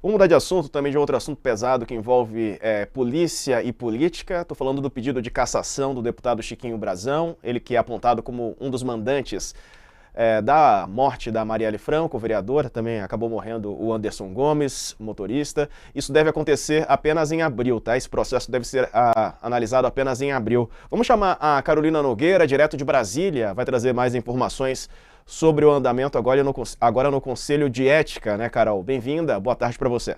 Vamos mudar de assunto, também de outro assunto pesado que envolve polícia e política. Estou falando do pedido de cassação do deputado Chiquinho Brazão, ele que é apontado como um dos mandantes da morte da Marielle Franco, vereadora, também acabou morrendo o Anderson Gomes, motorista. Isso deve acontecer apenas em abril, tá? Esse processo deve ser analisado apenas em abril. Vamos chamar a Carolina Nogueira, direto de Brasília, vai trazer mais informações sobre o andamento agora no Conselho de Ética, né, Carol? Bem-vinda, boa tarde para você.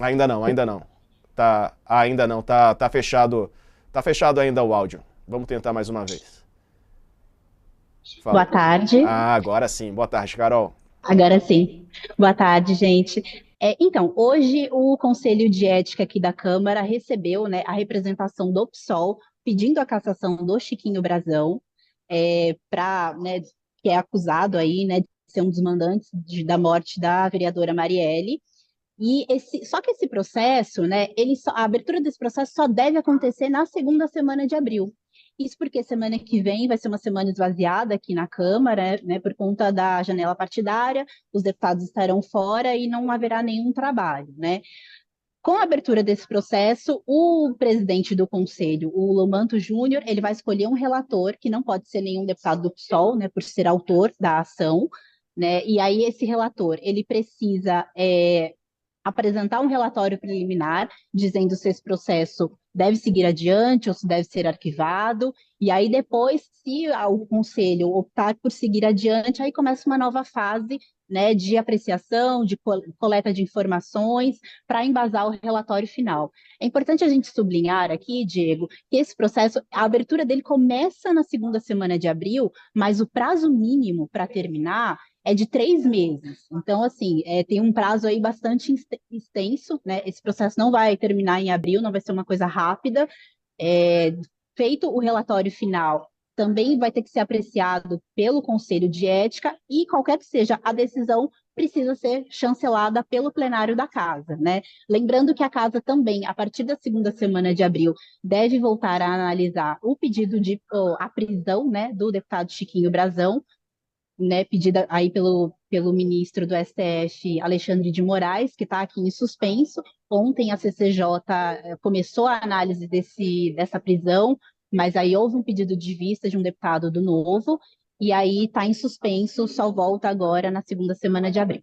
Ainda não, ainda não. Ainda não, tá fechado. Tá fechado ainda o áudio. Vamos tentar mais uma vez. Boa Fala. tarde. Agora sim. Boa tarde, Carol. Agora sim. Boa tarde, gente. Então, hoje o Conselho de Ética aqui da Câmara recebeu, né, a representação do PSOL pedindo a cassação do Chiquinho Brazão, né, que é acusado aí, né, de ser um dos mandantes da morte da vereadora Marielle. Só que esse processo, né, a abertura desse processo só deve acontecer na segunda semana de abril. Isso porque semana que vem vai ser uma semana esvaziada aqui na Câmara, né, por conta da janela partidária, os deputados estarão fora e não haverá nenhum trabalho, né? Com a abertura desse processo, o presidente do conselho, o Lomanto Júnior, ele vai escolher um relator, que não pode ser nenhum deputado do PSOL, né, por ser autor da ação, né? E aí esse relator, ele precisa apresentar um relatório preliminar dizendo se esse processo deve seguir adiante ou se deve ser arquivado, e aí depois, se o conselho optar por seguir adiante, aí começa uma nova fase, né, de apreciação, de coleta de informações, para embasar o relatório final. É importante a gente sublinhar aqui, Diego, que esse processo, a abertura dele começa na segunda semana de abril, mas o prazo mínimo para terminar é de 3 meses. Então, assim, tem um prazo aí bastante extenso, né? Esse processo não vai terminar em abril, não vai ser uma coisa rápida. É, Feito o relatório final, também vai ter que ser apreciado pelo Conselho de Ética e qualquer que seja a decisão precisa ser chancelada pelo plenário da Casa, né? Lembrando que a Casa também, a partir da segunda semana de abril, deve voltar a analisar o pedido de a prisão, né, do deputado Chiquinho Brazão, né, pedida aí pelo ministro do STF, Alexandre de Moraes, que está aqui em suspenso. Ontem a CCJ começou a análise dessa prisão, mas aí houve um pedido de vista de um deputado do Novo, e aí está em suspenso, só volta agora na segunda semana de abril.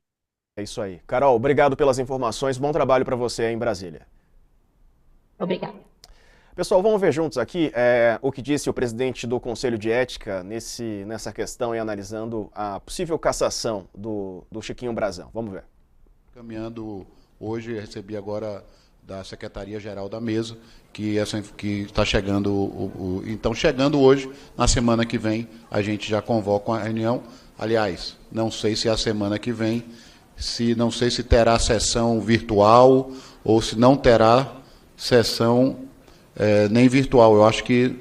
É isso aí. Carol, obrigado pelas informações. Bom trabalho para você aí em Brasília. Obrigada. Pessoal, vamos ver juntos aqui o que disse o presidente do Conselho de Ética nessa questão e analisando a possível cassação do Chiquinho Brazão. Vamos ver. Caminhando hoje, recebi agora da Secretaria-Geral da Mesa, que está chegando, então chegando hoje, na semana que vem, a gente já convoca uma reunião. Aliás, não sei se é a semana que vem, não sei se terá sessão virtual ou se não terá sessão nem virtual. Eu acho que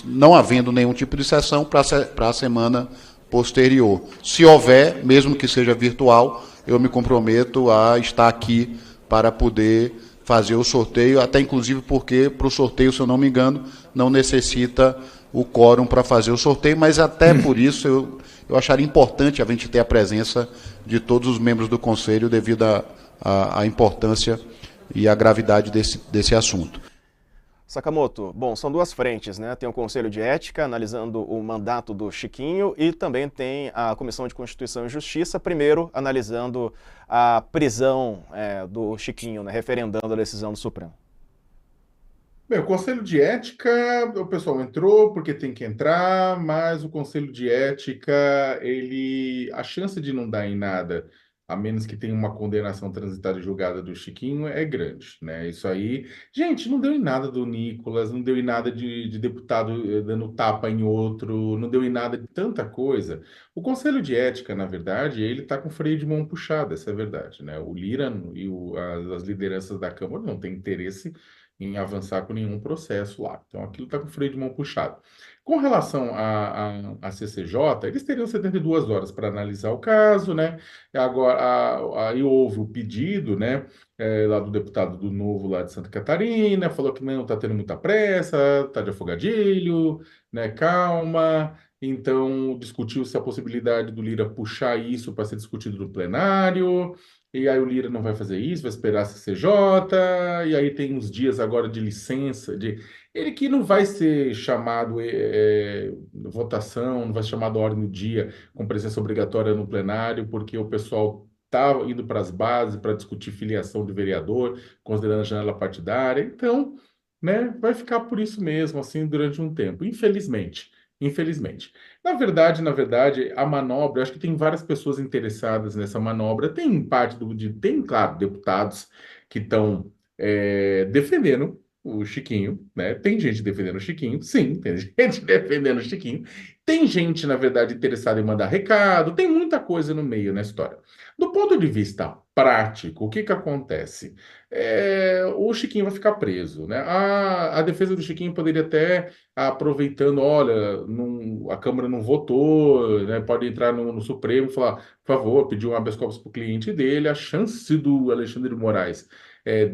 não havendo nenhum tipo de sessão para a semana posterior. Se houver, mesmo que seja virtual, eu me comprometo a estar aqui para poder fazer o sorteio, até inclusive porque para o sorteio, se eu não me engano, não necessita o quórum para fazer o sorteio, mas até por isso eu acharia importante a gente ter a presença de todos os membros do Conselho devido à importância e à gravidade desse assunto. Sakamoto, bom, são duas frentes, né? Tem o Conselho de Ética analisando o mandato do Chiquinho e também tem a Comissão de Constituição e Justiça, primeiro analisando a prisão do Chiquinho, né? Referendando a decisão do Supremo. Bem, o Conselho de Ética, o pessoal entrou porque tem que entrar, mas o Conselho de Ética, a chance de não dar em nada, a menos que tenha uma condenação transitada e julgada do Chiquinho, é grande, né? Isso aí, gente, não deu em nada do Nicolas, não deu em nada de deputado dando tapa em outro, não deu em nada de tanta coisa. O Conselho de Ética, na verdade, ele está com freio de mão puxado, essa é a verdade, né? O Lira e as lideranças da Câmara não têm interesse em avançar com nenhum processo lá. Então, aquilo está com o freio de mão puxado. Com relação à CCJ, eles teriam 72 horas para analisar o caso, né? Agora, aí houve o pedido, né, lá do deputado do Novo, lá de Santa Catarina, falou que não está tendo muita pressa, está de afogadilho, né, calma. Então, discutiu-se a possibilidade do Lira puxar isso para ser discutido no plenário, e aí o Lira não vai fazer isso, vai esperar a CCJ, e aí tem uns dias agora de licença, ele que não vai ser chamado votação, não vai ser chamado à ordem do dia com presença obrigatória no plenário, porque o pessoal está indo para as bases para discutir filiação de vereador, considerando a janela partidária, então, né, vai ficar por isso mesmo, assim, durante um tempo, infelizmente. Infelizmente. Na verdade, a manobra, eu acho que tem várias pessoas interessadas nessa manobra. Tem parte tem, claro, deputados que estão defendendo o Chiquinho, né? Tem gente defendendo o Chiquinho, sim, tem gente defendendo o Chiquinho. Tem gente, na verdade, interessada em mandar recado, tem muita coisa no meio na história. Do ponto de vista prático, o que que acontece? O Chiquinho vai ficar preso, né? A defesa do Chiquinho poderia até aproveitando, olha, a Câmara não votou, né, pode entrar no Supremo e falar, por favor, pedir um habeas corpus para o cliente dele, a chance do Alexandre de Moraes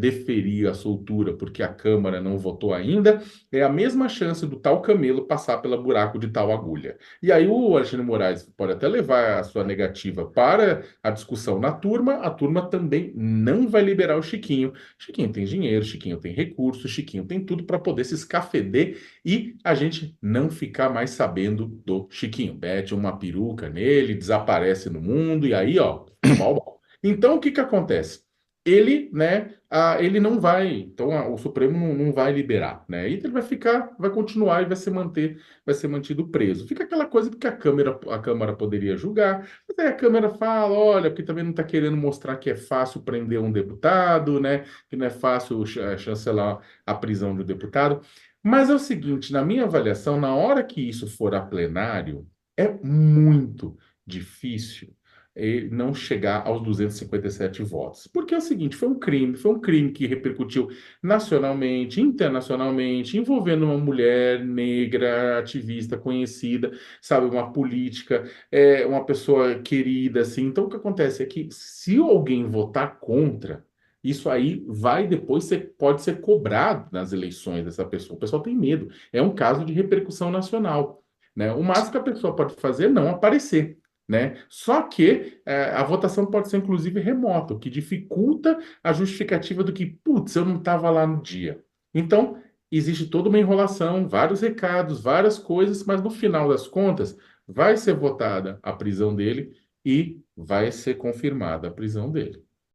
deferir a soltura porque a Câmara não votou ainda, é a mesma chance do tal camelo passar pelo buraco de tal agulha. E aí o Alexandre de Moraes pode até levar a sua negativa para a discussão na turma, a turma também não vai liberar o Chiquinho. Chiquinho tem dinheiro, Chiquinho tem recursos, Chiquinho tem tudo para poder se escafeder e a gente não ficar mais sabendo do Chiquinho. Mete uma peruca nele, desaparece no mundo e aí, ó, bau, bau. Então, o que que acontece? Ele, né, ele não vai, então o Supremo não vai liberar, né? E ele vai ficar, vai continuar e vai ser mantido preso. Fica aquela coisa que a Câmara poderia julgar, mas aí a Câmara fala, olha, porque também não está querendo mostrar que é fácil prender um deputado, né? Que não é fácil chancelar a prisão de um deputado. Mas é o seguinte, na minha avaliação, na hora que isso for a plenário, é muito difícil não chegar aos 257 votos. Porque é o seguinte, foi um crime que repercutiu nacionalmente, internacionalmente, envolvendo uma mulher negra, ativista, conhecida, sabe, uma política, uma pessoa querida, assim. Então, o que acontece é que se alguém votar contra, isso aí pode ser cobrado nas eleições dessa pessoa. O pessoal tem medo. É um caso de repercussão nacional, né? O máximo que a pessoa pode fazer é não aparecer, né? Só que a votação pode ser inclusive remota, o que dificulta a justificativa do que, putz, eu não estava lá no dia. Então, existe toda uma enrolação, vários recados, várias coisas, mas no final das contas, vai ser votada a prisão dele e vai ser confirmada a prisão dele.